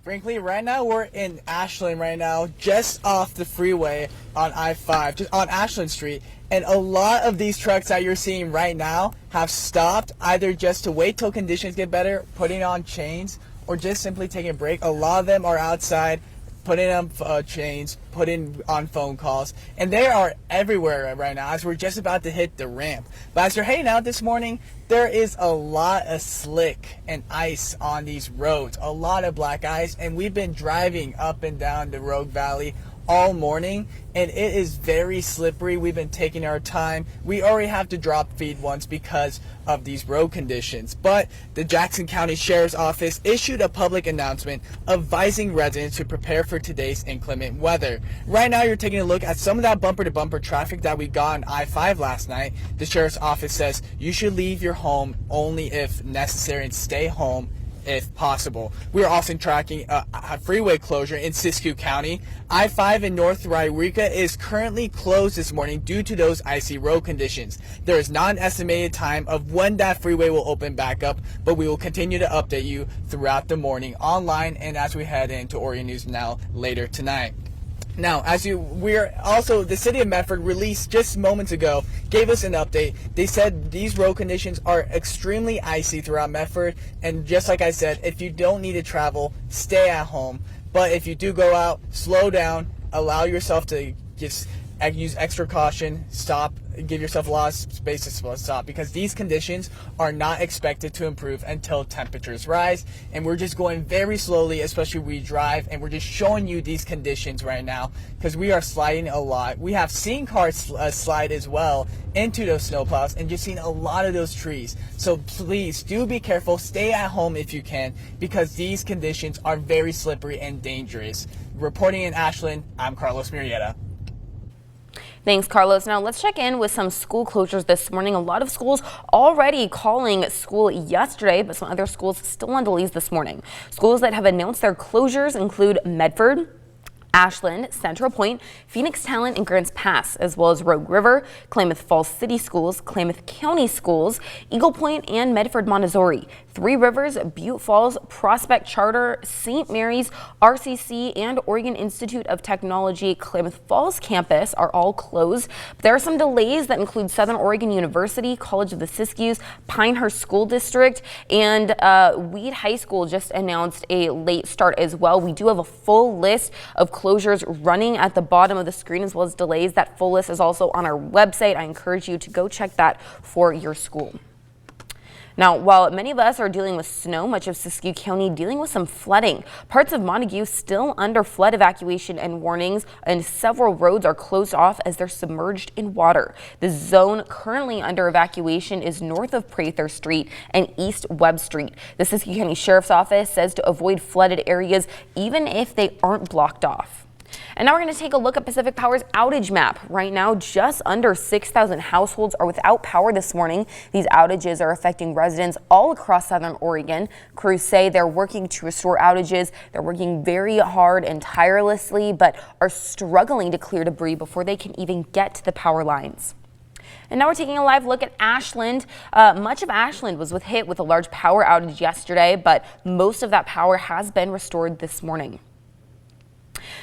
Frankly, right now we're in Ashland right now, just off the freeway on I-5, just on Ashland Street. And a lot of these trucks that you're seeing right now have stopped either just to wait till conditions get better, putting on chains, or just simply taking a break. A lot of them are outside, putting on chains, putting on phone calls, and they are everywhere right now as we're just about to hit the ramp. But as you're heading out this morning, there is a lot of slick and ice on these roads, a lot of black ice, and we've been driving up and down the Rogue Valley all morning, and it is very slippery. We've been taking our time. We already have to drop feed once because of these road conditions, but the Jackson County Sheriff's Office issued a public announcement advising residents to prepare for today's inclement weather. Right now, you're taking a look at some of that bumper-to-bumper traffic that we got on I-5 last night. The Sheriff's Office says you should leave your home only if necessary and stay home if possible. We are also tracking a freeway closure in Siskiyou County. I-5 in North Wairika is currently closed this morning due to those icy road conditions. There is not an estimated time of when that freeway will open back up, but we will continue to update you throughout the morning online and as we head into Oregon News Now later tonight. Now, the city of Medford released just moments ago, gave us an update. They said these road conditions are extremely icy throughout Medford, and just like I said, if you don't need to travel, stay at home. But if you do go out, slow down, allow yourself to just use extra caution, stop, give yourself a lot of space to stop, because these conditions are not expected to improve until temperatures rise, and we're just going very slowly, especially we drive, and we're just showing you these conditions right now because we are sliding a lot. We have seen cars slide as well into those snowplows and just seen a lot of those trees. So please do be careful, stay at home if you can, because these conditions are very slippery and dangerous. Reporting in Ashland, I'm Carlos Murrieta. Thanks, Carlos. Now let's check in with some school closures this morning. A lot of schools already calling school yesterday, but some other schools still on delays this morning. Schools that have announced their closures include Medford, Ashland, Central Point, Phoenix Talent, and Grants Pass, as well as Rogue River, Klamath Falls City Schools, Klamath County Schools, Eagle Point, and Medford Montessori. Three Rivers, Butte Falls, Prospect Charter, St. Mary's, RCC, and Oregon Institute of Technology Klamath Falls campus are all closed. But there are some delays that include Southern Oregon University, College of the Siskiyous, Pinehurst School District, and Weed High School just announced a late start as well. We do have a full list of closures running at the bottom of the screen, as well as delays. That full list is also on our website. I encourage you to go check that for your school. Now, while many of us are dealing with snow, much of Siskiyou County dealing with some flooding. Parts of Montague still under flood evacuation and warnings, and several roads are closed off as they're submerged in water. The zone currently under evacuation is north of Prather Street and East Webb Street. The Siskiyou County Sheriff's Office says to avoid flooded areas even if they aren't blocked off. And now we're going to take a look at Pacific Power's outage map. Right now, just under 6,000 households are without power this morning. These outages are affecting residents all across Southern Oregon. Crews say they're working to restore outages. They're working very hard and tirelessly, but are struggling to clear debris before they can even get to the power lines. And now we're taking a live look at Ashland. Much of Ashland was hit with a large power outage yesterday, but most of that power has been restored this morning.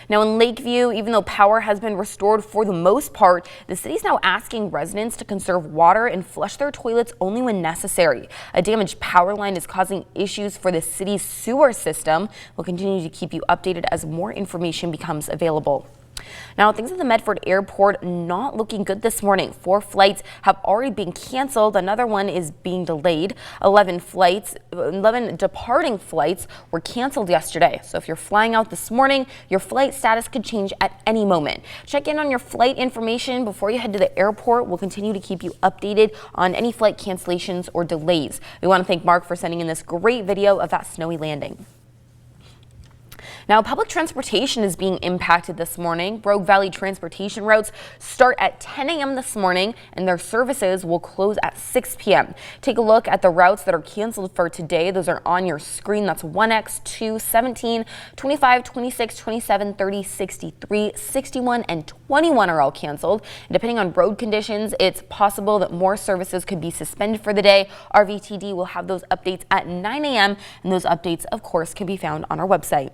Now in Lakeview, even though power has been restored for the most part, the city is now asking residents to conserve water and flush their toilets only when necessary. A damaged power line is causing issues for the city's sewer system. We'll continue to keep you updated as more information becomes available. Now, things at the Medford Airport not looking good this morning. 4 flights have already been canceled. Another one is being delayed. 11 departing flights were canceled yesterday. So if you're flying out this morning, your flight status could change at any moment. Check in on your flight information before you head to the airport. We'll continue to keep you updated on any flight cancellations or delays. We want to thank Mark for sending in this great video of that snowy landing. Now, public transportation is being impacted this morning. Rogue Valley transportation routes start at 10 a.m. this morning, and their services will close at 6 p.m. Take a look at the routes that are canceled for today. Those are on your screen. That's 1X, 2, 17, 25, 26, 27, 30, 63, 61, and 21 are all canceled. And depending on road conditions, it's possible that more services could be suspended for the day. RVTD will have those updates at 9 a.m., and those updates, of course, can be found on our website.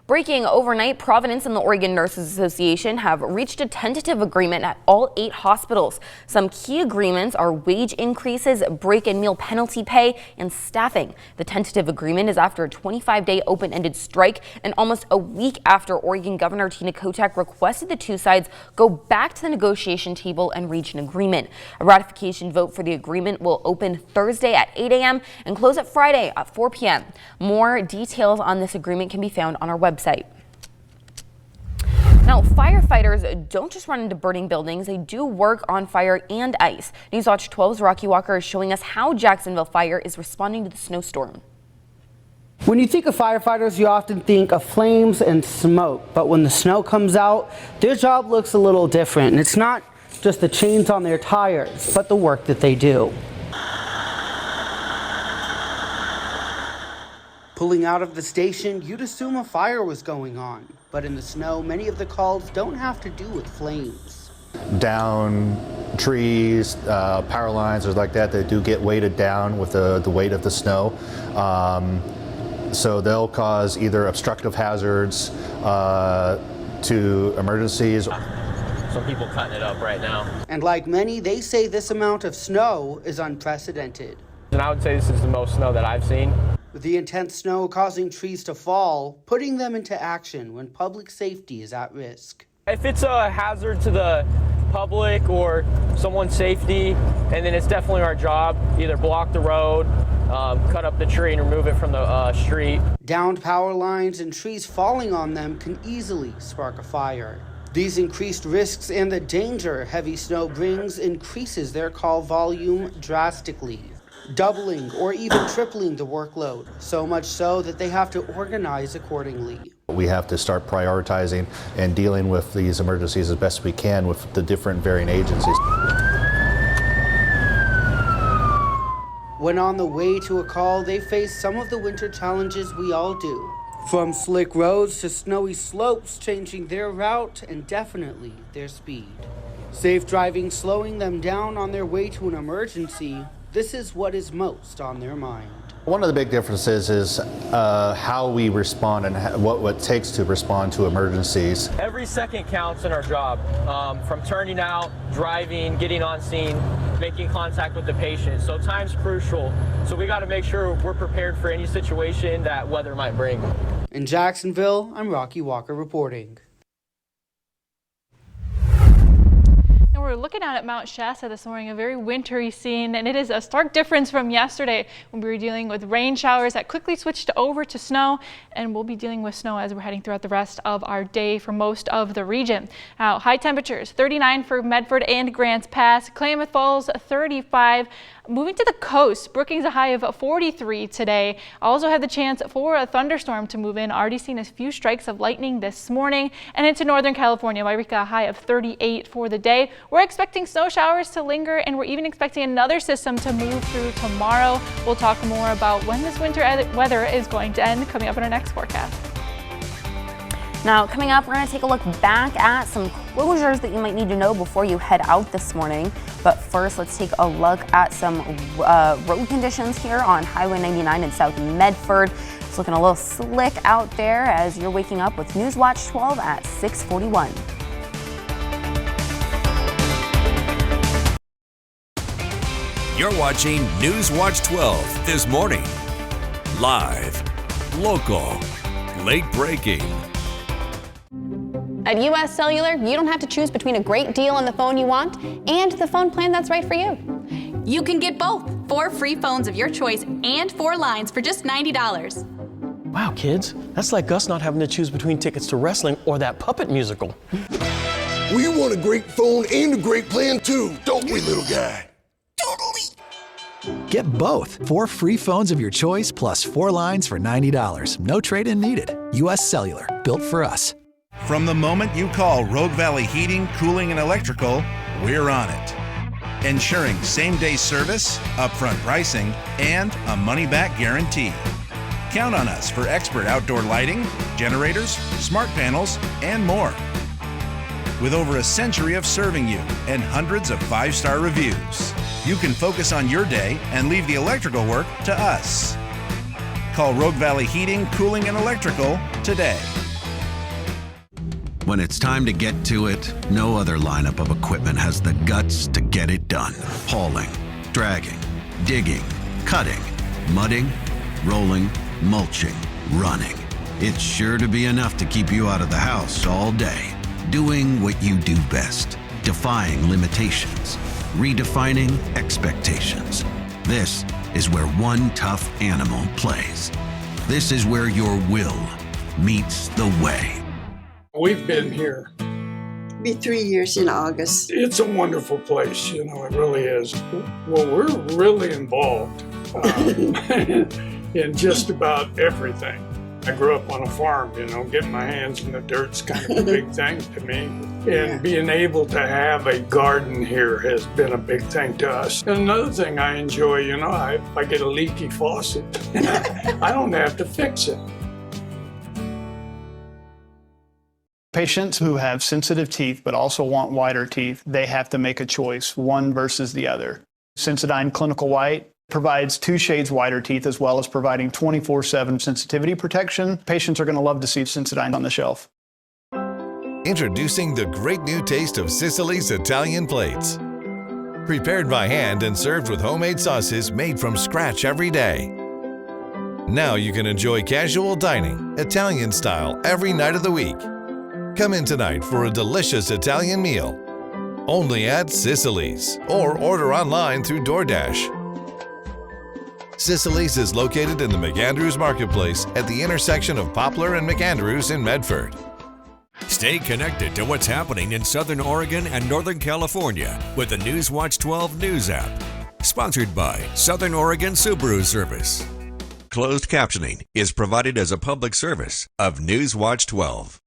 Breaking overnight, Providence and the Oregon Nurses Association have reached a tentative agreement at all 8 hospitals. Some key agreements are wage increases, break and meal penalty pay, and staffing. The tentative agreement is after a 25-day open-ended strike and almost a week after Oregon Governor Tina Kotek requested the two sides go back to the negotiation table and reach an agreement. A ratification vote for the agreement will open Thursday at 8 a.m. and close at Friday at 4 p.m. More details on this agreement can be found on our website. Now, firefighters don't just run into burning buildings, they do work on fire and ice. NewsWatch 12's Rocky Walker is showing us how Jacksonville Fire is responding to the snowstorm. When you think of firefighters, you often think of flames and smoke, but when the snow comes out, their job looks a little different. And it's not just the chains on their tires, but the work that they do. Pulling out of the station, you'd assume a fire was going on. But in the snow, many of the calls don't have to do with flames. Down trees, power lines, or like that, they do get weighted down with the weight of the snow. So they'll cause either obstructive hazards to emergencies. Some people cutting it up right now. And like many, they say this amount of snow is unprecedented. And I would say this is the most snow that I've seen. With the intense snow causing trees to fall, putting them into action when public safety is at risk. If it's a hazard to the public or someone's safety, and then it's definitely our job, either block the road, cut up the tree and remove it from the street. Downed power lines and trees falling on them can easily spark a fire. These increased risks and the danger heavy snow brings increases their call volume drastically, doubling or even tripling the workload, so much so that they have to organize accordingly. We have to start prioritizing and dealing with these emergencies as best we can with the different varying agencies. When on the way to a call, they face some of the winter challenges we all do. From slick roads to snowy slopes, changing their route and definitely their speed. Safe driving slowing them down on their way to an emergency, this is what is most on their mind. One of the big differences is how we respond and what it takes to respond to emergencies. Every second counts in our job, from turning out, driving, getting on scene, making contact with the patient. So time's crucial. So we got to make sure we're prepared for any situation that weather might bring. In Jacksonville, I'm Rocky Walker reporting. And we're looking out at Mount Shasta this morning, a very wintry scene, and it is a stark difference from yesterday when we were dealing with rain showers that quickly switched over to snow, and we'll be dealing with snow as we're heading throughout the rest of our day for most of the region. Now, high temperatures, 39 for Medford and Grants Pass, Klamath Falls 35. Moving to the coast, Brookings a high of 43 today. Also had the chance for a thunderstorm to move in. Already seen a few strikes of lightning this morning. And into Northern California, Wairika a high of 38 for the day. We're expecting snow showers to linger, and we're even expecting another system to move through tomorrow. We'll talk more about when this winter weather is going to end coming up in our next forecast. Now, coming up, we're going to take a look back at some closures that you might need to know before you head out this morning. But first, let's take a look at some road conditions here on Highway 99 in South Medford. It's looking a little slick out there as you're waking up with NewsWatch 12 at 6:41. You're watching NewsWatch 12 this morning. Live, local, late breaking. At US Cellular, you don't have to choose between a great deal on the phone you want and the phone plan that's right for you. You can get both. 4 free phones of your choice and 4 lines for just $90. Wow, kids, that's like us not having to choose between tickets to wrestling or that puppet musical. We want a great phone and a great plan too, don't we, little guy? Get both. 4 free phones of your choice plus 4 lines for $90. No trade-in needed. US Cellular, built for us. From the moment you call Rogue Valley Heating, Cooling, and Electrical, we're on it. Ensuring same-day service, upfront pricing, and a money-back guarantee. Count on us for expert outdoor lighting, generators, smart panels, and more. With over a century of serving you and hundreds of 5-star reviews, you can focus on your day and leave the electrical work to us. Call Rogue Valley Heating, Cooling, and Electrical today. When it's time to get to it, no other lineup of equipment has the guts to get it done. Hauling, dragging, digging, cutting, mudding, rolling, mulching, running. It's sure to be enough to keep you out of the house all day. Doing what you do best, defying limitations, redefining expectations. This is where one tough animal plays. This is where your will meets the way. We've been here. Be 3 years in August. It's a wonderful place, you know, it really is. Well, we're really involved in just about everything. I grew up on a farm, you know, getting my hands in the dirt's kind of a big thing to me. And being able to have a garden here has been a big thing to us. And another thing I enjoy, you know, if I get a leaky faucet, I don't have to fix it. Patients who have sensitive teeth but also want whiter teeth, they have to make a choice, one versus the other. Sensodyne Clinical White provides 2 shades whiter teeth as well as providing 24/7 sensitivity protection. Patients are going to love to see Sensodyne on the shelf. Introducing the great new taste of Sicily's Italian plates. Prepared by hand and served with homemade sauces made from scratch every day. Now you can enjoy casual dining, Italian style, every night of the week. Come in tonight for a delicious Italian meal. Only at Sicily's, or order online through DoorDash. Sicily's is located in the McAndrews Marketplace at the intersection of Poplar and McAndrews in Medford. Stay connected to what's happening in Southern Oregon and Northern California with the NewsWatch 12 News app. Sponsored by Southern Oregon Subaru Service. Closed captioning is provided as a public service of NewsWatch 12.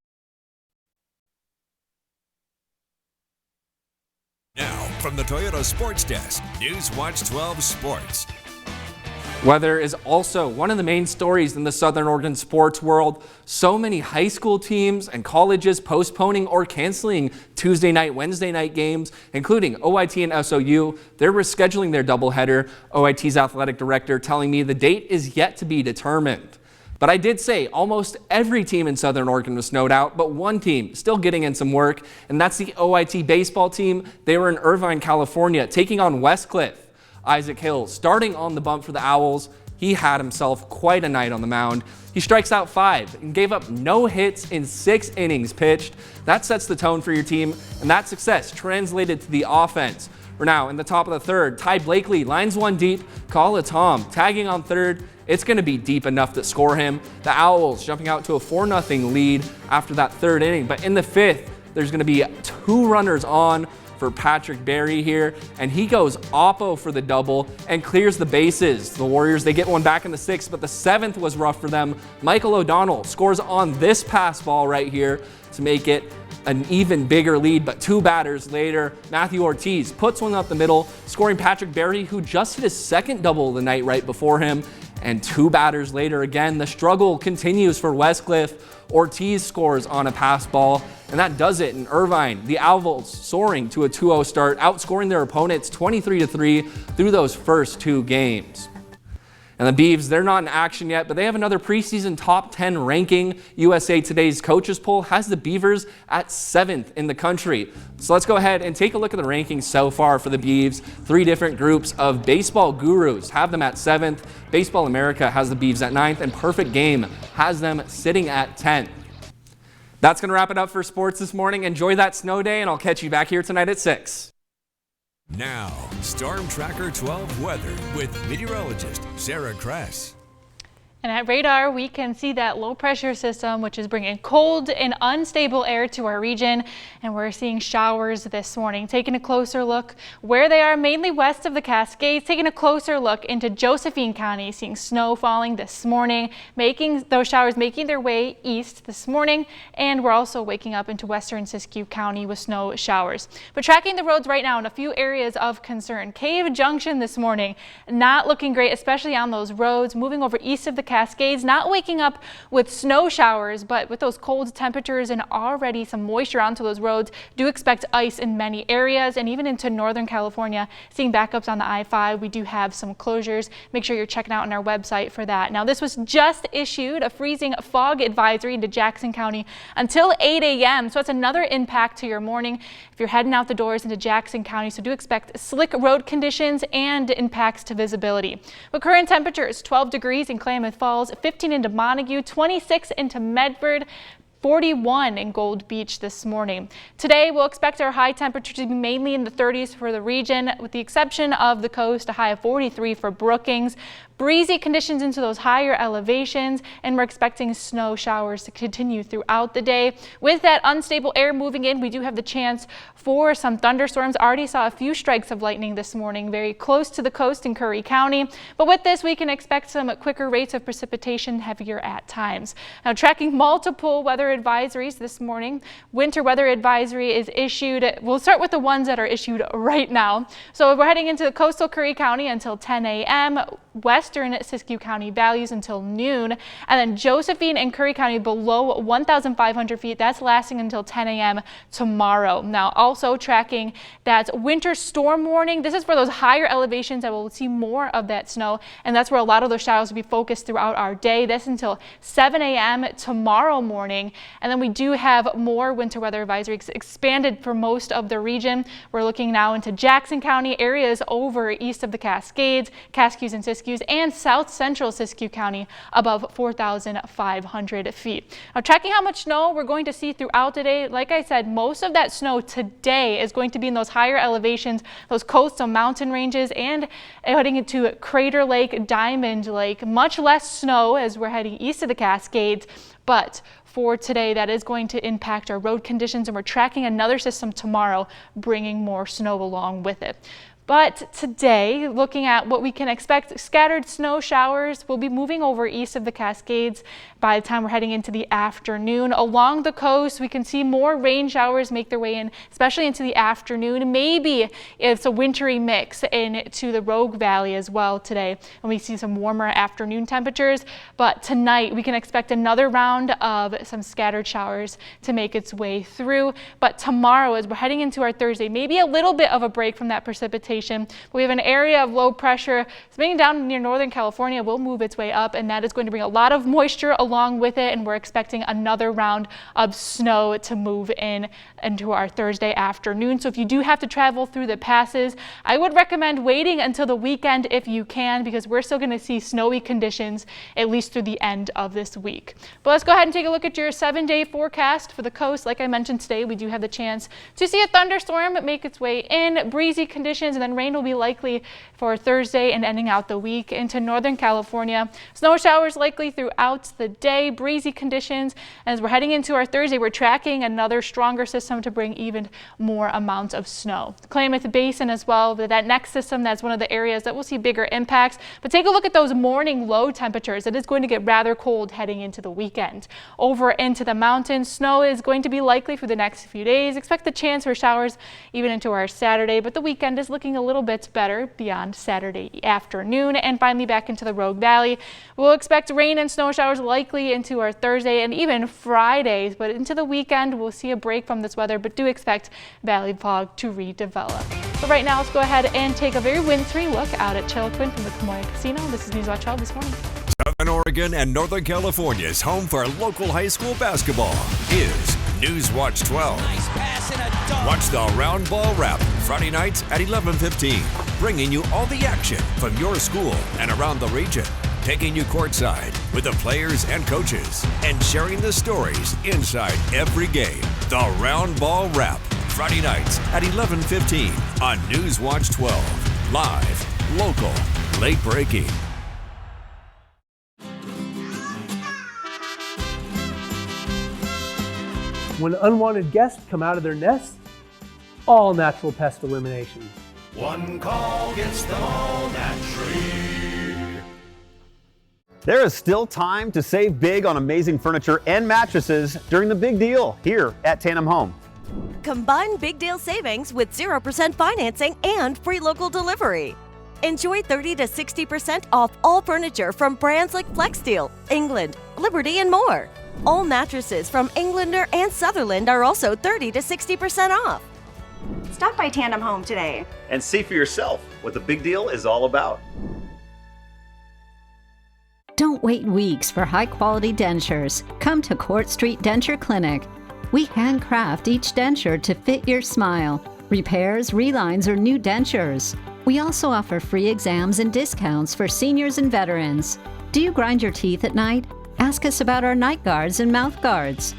Now, from the Toyota Sports Desk, NewsWatch 12 Sports. Weather is also one of the main stories in the Southern Oregon sports world. So many high school teams and colleges postponing or canceling Tuesday night, Wednesday night games, including OIT and SOU. They're rescheduling their doubleheader. OIT's athletic director telling me the date is yet to be determined. But I did say almost every team in Southern Oregon was snowed out, but one team still getting in some work, and that's the OIT baseball team. They were in Irvine, California, taking on Westcliff. Isaac Hill starting on the bump for the Owls. He had himself quite a night on the mound. He strikes out 5 and gave up no hits in 6 innings pitched. That sets the tone for your team, and that success translated to the offense. We're now in the top of the 3rd. Ty Blakely lines one deep. Call it Tom tagging on 3rd. It's going to be deep enough to score him. The Owls jumping out to a 4-0 lead after that 3rd inning. But in the 5th, there's going to be 2 runners on for Patrick Berry here, and he goes oppo for the double and clears the bases. The Warriors, they get one back in the 6th, but the 7th was rough for them. Michael O'Donnell scores on this pass ball right here to make it an even bigger lead, but 2 batters later, Matthew Ortiz puts one up the middle, scoring Patrick Berry, who just hit his 2nd double of the night right before him. And 2 batters later, again, the struggle continues for Westcliff. Ortiz scores on a pass ball, and that does it in Irvine. The Owls soaring to a 2-0 start, outscoring their opponents 23-3 through those first 2 games. And the Beavs, they're not in action yet, but they have another preseason top 10 ranking. USA Today's coaches poll has the Beavers at 7th in the country. So let's go ahead and take a look at the rankings so far for the Beavs. 3 different groups of baseball gurus have them at 7th. Baseball America has the Beavs at 9th, and Perfect Game has them sitting at 10th. That's going to wrap it up for sports this morning. Enjoy that snow day, and I'll catch you back here tonight at 6. Now, Storm Tracker 12 weather with meteorologist Sarah Kress. And at radar, we can see that low pressure system, which is bringing cold and unstable air to our region. And we're seeing showers this morning. Taking a closer look where they are, mainly west of the Cascades. Taking a closer look into Josephine County, seeing snow falling this morning, making those showers making their way east this morning. And we're also waking up into western Siskiyou County with snow showers. But tracking the roads right now in a few areas of concern. Cave Junction this morning, not looking great, especially on those roads. Moving over east of the Cascades, not waking up with snow showers, but with those cold temperatures and already some moisture onto those roads, do expect ice in many areas, and even into Northern California, seeing backups on the I-5. We do have some closures. Make sure you're checking out on our website for that. Now, this was just issued, a freezing fog advisory into Jackson County until 8 a.m. So it's another impact to your morning if you're heading out the doors into Jackson County. So do expect slick road conditions and impacts to visibility. But current temperatures, 12 degrees in Klamath Falls, 15 into Montague, 26 into Medford, 41 in Gold Beach this morning. Today, we'll expect our high temperature to be mainly in the 30s for the region, with the exception of the coast, a high of 43 for Brookings. breezy conditions into those higher elevations, and we're expecting snow showers to continue throughout the day. With that unstable air moving in, we do have the chance for some thunderstorms. Already saw a few strikes of lightning this morning very close to the coast in Curry County. But with this, we can expect some quicker rates of precipitation, heavier at times. Now, tracking multiple weather advisories this morning. Winter weather advisory is issued. We'll start with the ones that are issued right now. So we're heading into coastal Curry County until 10 a.m., western Siskiyou County valleys until noon, and then Josephine and Curry County below 1,500 feet. That's lasting until 10 a.m. tomorrow. Now, also tracking that winter storm warning. This is for those higher elevations that will see more of that snow, and that's where a lot of those showers will be focused throughout our day. That's until 7 a.m. tomorrow morning, and then we do have more winter weather advisories expanded for most of the region. We're looking now into Jackson County, areas over east of the Cascades, Cascades and Siskiyous, and south central Siskiyou County above 4,500 feet. Now, tracking how much snow we're going to see throughout the day, like I said, most of that snow today is going to be in those higher elevations, those coastal mountain ranges, and heading into Crater Lake, Diamond Lake. Much less snow as we're heading east of the Cascades, but for today, that is going to impact our road conditions, and we're tracking another system tomorrow, bringing more snow along with it. But today, looking at what we can expect, scattered snow showers will be moving over east of the Cascades by the time we're heading into the afternoon. Along the coast, we can see more rain showers make their way in, especially into the afternoon. Maybe it's a wintry mix into the Rogue Valley as well today, and we see some warmer afternoon temperatures. But tonight, we can expect another round of some scattered showers to make its way through. But tomorrow, as we're heading into our Thursday, maybe a little bit of a break from that precipitation. We have an area of low pressure spinning down near Northern California, will move its way up, and that is going to bring a lot of moisture along with it, and we're expecting another round of snow to move into our Thursday afternoon. So if you do have to travel through the passes, I would recommend waiting until the weekend if you can, because we're still going to see snowy conditions at least through the end of this week. But let's go ahead and take a look at your 7-day forecast for the coast. Like I mentioned today, we do have the chance to see a thunderstorm make its way in, breezy conditions, and then rain will be likely for Thursday and ending out the week into Northern California. Snow showers likely throughout the day, breezy conditions. As we're heading into our Thursday, we're tracking another stronger system to bring even more amounts of snow. The Klamath Basin as well, but that next system, that's one of the areas that will see bigger impacts. But take a look at those morning low temperatures. It is going to get rather cold heading into the weekend. Over into the mountains, snow is going to be likely for the next few days. Expect the chance for showers even into our Saturday, but the weekend is looking a little bit better beyond Saturday afternoon. And finally, back into the Rogue Valley, we'll expect rain and snow showers likely into our Thursday and even Friday, but into the weekend we'll see a break from this weather, but do expect valley fog to redevelop. But right now, let's go ahead and take a very wintry look out at Chiloquin from the Kamoya Casino. This is NewsWatch 12 this morning. Southern Oregon and Northern California's home for local high school basketball is NewsWatch 12. Nice pass and a dunk. Watch the Round Ball Wrap Friday nights at 11:15, bringing you all the action from your school and around the region, taking you courtside with the players and coaches, and sharing the stories inside every game. The Round Ball Wrap Friday nights at 11:15 on NewsWatch 12. Live, local, late breaking. When unwanted guests come out of their nests, all natural pest elimination. One call gets them all naturally. There is still time to save big on amazing furniture and mattresses during the big deal here at Tandem Home. Combine big deal savings with 0% financing and free local delivery. Enjoy 30 to 60% off all furniture from brands like Flexsteel, England, Liberty, and more. All mattresses from Englander and Sutherland are also 30 to 60% off. Stop by Tandem Home today And see for yourself what the big deal is all about. Don't wait weeks for high-quality dentures. Come to Court Street Denture Clinic. We handcraft each denture to fit your smile. Repairs, relines, or new dentures. We also offer free exams and discounts for seniors and veterans. Do you grind your teeth at night? Ask us about our night guards and mouth guards.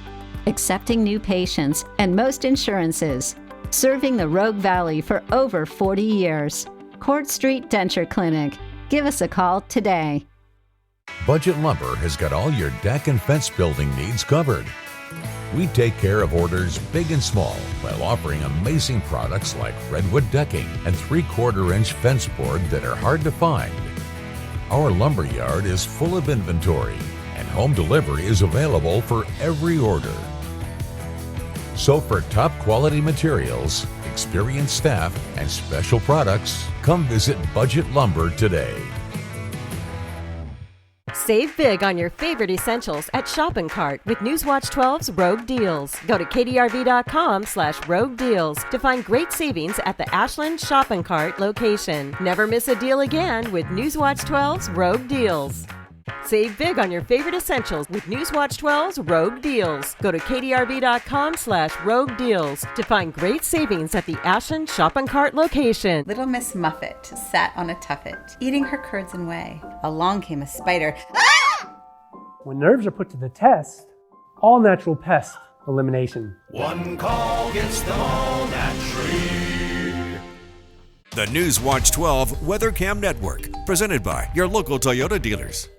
Accepting new patients and most insurances. Serving the Rogue Valley for over 40 years. Court Street Denture Clinic. Give us a call today. Budget Lumber has got all your deck and fence building needs covered. We take care of orders big and small while offering amazing products like redwood decking and 3/4-inch fence board that are hard to find. Our lumber yard is full of inventory and home delivery is available for every order. So for top quality materials, experienced staff, and special products, come visit Budget Lumber today. Save big on your favorite essentials at Shop & Cart with NewsWatch 12's Rogue Deals. Go to kdrv.com/Rogue Deals to find great savings at the Ashland Shop & Cart location. Never miss a deal again with NewsWatch 12's Rogue Deals. Save big on your favorite essentials with NewsWatch 12's Rogue Deals. Go to kdrv.com/Rogue Deals to find great savings at the Ashland Shop & Cart location. Little Miss Muffet sat on a tuffet, eating her curds and whey. Along came a spider. When nerves are put to the test, all natural pest elimination. One call gets them all naturally. The NewsWatch 12 Weather Cam Network, presented by your local Toyota dealers.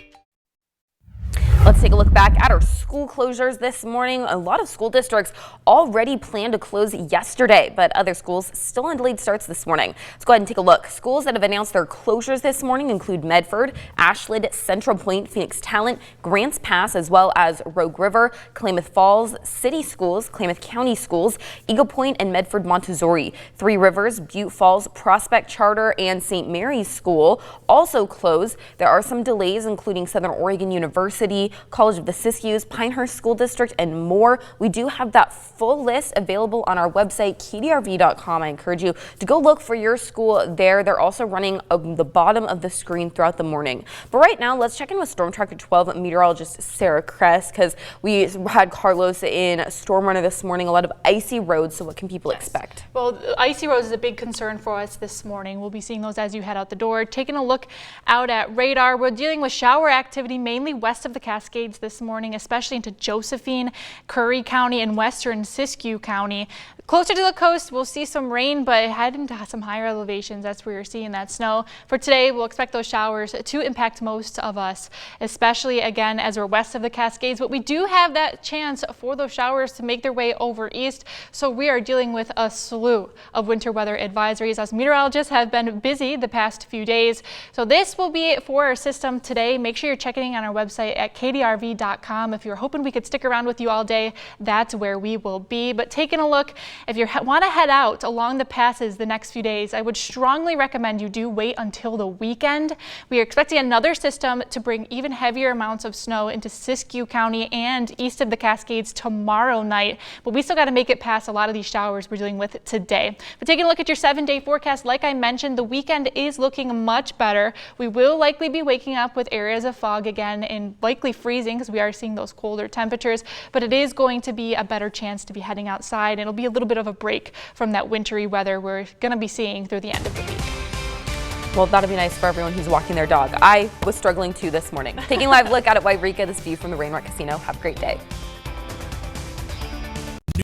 Let's take a look back at our school closures this morning. A lot of school districts already planned to close yesterday, but other schools still on delayed starts this morning. Let's go ahead and take a look. Schools that have announced their closures this morning include Medford, Ashland, Central Point, Phoenix Talent, Grants Pass, as well as Rogue River, Klamath Falls, City Schools, Klamath County Schools, Eagle Point, and Medford Montessori. Three Rivers, Butte Falls, Prospect Charter, and St. Mary's School also closed. There are some delays, including Southern Oregon University, College of the Siskiyous, Pinehurst School District, and more. We do have that full list available on our website, kdrv.com. I encourage you to go look for your school there. They're also running on the bottom of the screen throughout the morning. But right now, let's check in with Storm Tracker 12 meteorologist Sarah Kress, because we had Carlos in Storm Runner this morning. A lot of icy roads, so what can people expect? Well, icy roads is a big concern for us this morning. We'll be seeing those as you head out the door. Taking a look out at radar, we're dealing with shower activity mainly west of the Cascades this morning, especially into Josephine, Curry County, and western Siskiyou County. Closer to the coast, we'll see some rain, but head into some higher elevations. That's where you're seeing that snow. For today, we'll expect those showers to impact most of us, especially again as we're west of the Cascades. But we do have that chance for those showers to make their way over east. So we are dealing with a slew of winter weather advisories. As meteorologists have been busy the past few days. So this will be it for our system today. Make sure you're checking on our website at kdrv.com. If you're hoping we could stick around with you all day, that's where we will be. But taking a look, if you want to head out along the passes the next few days, I would strongly recommend you do wait until the weekend. We are expecting another system to bring even heavier amounts of snow into Siskiyou County and east of the Cascades tomorrow night. But we still got to make it past a lot of these showers we're dealing with today. But taking a look at your 7-day forecast, like I mentioned, the weekend is looking much better. We will likely be waking up with areas of fog again and likely freezing because we are seeing those colder temperatures, but it is going to be a better chance to be heading outside. It'll be a little bit of a break from that wintry weather we're going to be seeing through the end of the week. Well, that'll be nice for everyone who's walking their dog. I was struggling too this morning. Taking a live look out at Wairika, this view from the Rainrock Casino. Have a great day.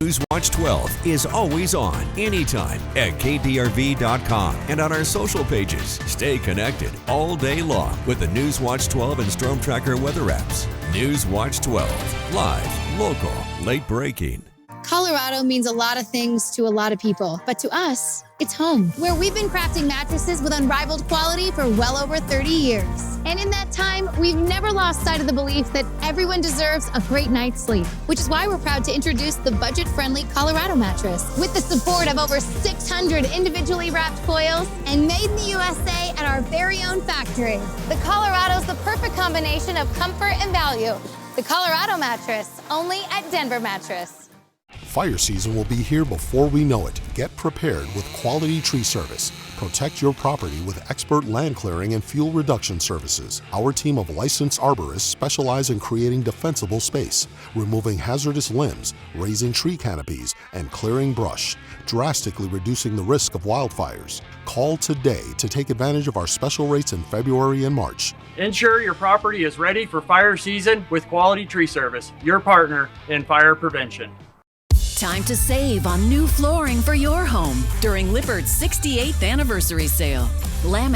NewsWatch 12 is always on, anytime at kdrv.com and on our social pages. Stay connected all day long with the NewsWatch 12 and Storm Tracker weather apps. NewsWatch 12, live, local, late breaking. Colorado means a lot of things to a lot of people, but to us, it's home, where we've been crafting mattresses with unrivaled quality for well over 30 years. And in that time, we've never lost sight of the belief that everyone deserves a great night's sleep, which is why we're proud to introduce the budget-friendly Colorado mattress. With the support of over 600 individually wrapped coils and made in the USA at our very own factory. The Colorado's the perfect combination of comfort and value. The Colorado mattress, only at Denver Mattress. Fire season will be here before we know it. Get prepared with quality tree service. Protect your property with expert land clearing and fuel reduction services. Our team of licensed arborists specialize in creating defensible space, removing hazardous limbs, raising tree canopies, and clearing brush, drastically reducing the risk of wildfires. Call today to take advantage of our special rates in February and March. Ensure your property is ready for fire season with quality tree service, your partner in fire prevention. Time to save on new flooring for your home during Lippard's 68th anniversary sale. Laminate